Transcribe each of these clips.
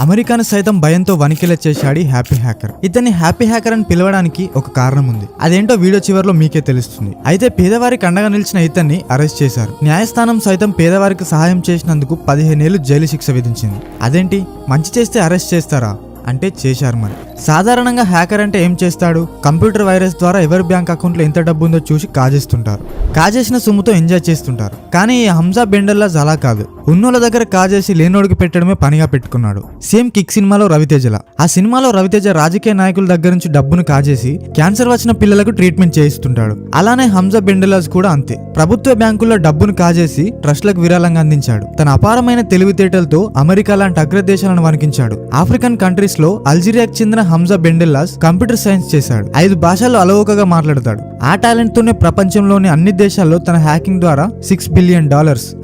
అమెరికాను సైతం భయంతో వణికిలా చేశాడు హ్యాపీ హ్యాకర్. ఇతన్ని హ్యాపీ హ్యాకర్ అని పిలవడానికి ఒక కారణం ఉంది. అదేంటో వీడియో చివరిలో మీకే తెలుస్తుంది. అయితే పేదవారికి అండగా నిలిచిన ఇతన్ని అరెస్ట్ చేశారు. న్యాయస్థానం సైతం పేదవారికి సహాయం చేసినందుకు 15 ఏళ్లు జైలు శిక్ష విధించింది. అదేంటి, మంచి చేస్తే అరెస్ట్ చేస్తారా అంటే చేశారు. మరి సాధారణంగా హ్యాకర్ అంటే ఏం చేస్తాడు? కంప్యూటర్ వైరస్ ద్వారా ఎవరి బ్యాంక్ అకౌంట్లో ఎంత డబ్బు ఉందో చూసి కాజేస్తుంటారు. కాజేసిన సొమ్ముతో ఎంజాయ్ చేస్తుంటారు. కానీ ఈ హంజా బెండర్లాజ్ అలా కాదు. ఉన్నోళ్ళ దగ్గర కాజేసి లేనోడికి పెట్టడమే పనిగా పెట్టుకున్నాడు. సేమ్ కిక్ సినిమాలో రవితేజలా. ఆ సినిమాలో రవితేజ రాజకీయ నాయకుల దగ్గర నుంచి డబ్బును కాజేసి క్యాన్సర్ వచ్చిన పిల్లలకు ట్రీట్మెంట్ చేయిస్తుంటాడు. అలానే హంజా బెండర్లాజ్ కూడా అంతే. ప్రభుత్వ బ్యాంకుల్లో డబ్బును కాజేసి ట్రస్ట్లకు విరాళంగా అందించాడు. తన అపారమైన తెలివితేటలతో అమెరికా లాంటి అగ్రదేశాలను వణికించాడు. ఆఫ్రికన్ కంట్రీస్ లో అల్జీరియాకు చెందిన హంజా బెండెల్లాస్ కంప్యూటర్ సైన్స్ చేశాడు. 5 భాషల్లో అలవోకగా మాట్లాడతాడు. ఆ టాలెంట్ తోనే ప్రపంచంలోని అన్ని దేశాల్లో తన హ్యాకింగ్ ద్వారా $6 బిలియన్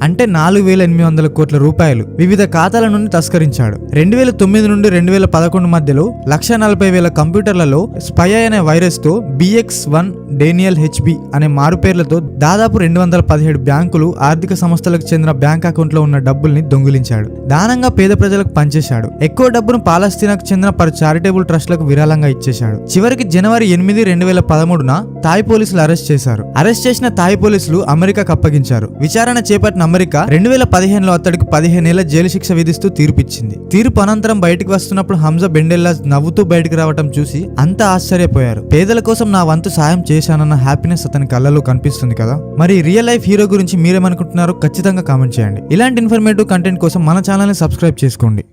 అంటే 4,800 కోట్ల రూపాయలు వివిధ ఖాతాల నుండి తస్కరించాడు. 2009 నుండి 2011 మధ్యలో 140,000 కంప్యూటర్లలో స్పై అనే వైరస్ తో BX1 డేనియల్ HB అనే మారు పేర్లతో దాదాపు 217 బ్యాంకులు, ఆర్థిక సంస్థలకు చెందిన బ్యాంక్ అకౌంట్ లో ఉన్న డబ్బుల్ని దొంగిలించాడు. దానంగా పేద ప్రజలకు పనిచేశాడు. ఎక్కువ డబ్బును పాలస్తీనాకు చెందిన పలు చారిటబుల్ ట్రస్ట్లకు విరాళంగా ఇచ్చేశాడు. చివరికి జనవరి 8, 2013న థాయ్ పోలీసులు అరెస్ట్ చేశారు. అరెస్ట్ చేసిన థాయ్ పోలీసులు అమెరికాకు అప్పగించారు. విచారణ చేపట్టిన అమెరికా 2015లో అతడికి 15 ఏళ్ల జైలు శిక్ష విధిస్తూ తీర్పిచ్చింది. తీర్పు అనంతరం బయటకు వస్తున్నప్పుడు హంజా బెండెల్లాజ్ నవ్వుతూ బయటకు రావటం చూసి అంతా ఆశ్చర్యపోయారు. పేదల కోసం నా వంతు సాయం చేశానన్న హ్యాపీనెస్ అతని కళ్ళలో కనిపిస్తుంది కదా. మరి రియల్ లైఫ్ హీరో గురించి మీరేమనుకుంటున్నారో ఖచ్చితంగా కామెంట్ చేయండి. ఇలాంటి ఇన్ఫర్మేటివ్ కంటెంట్ కోసం మన ఛానల్ ని సబ్స్క్రైబ్ చేసుకోండి.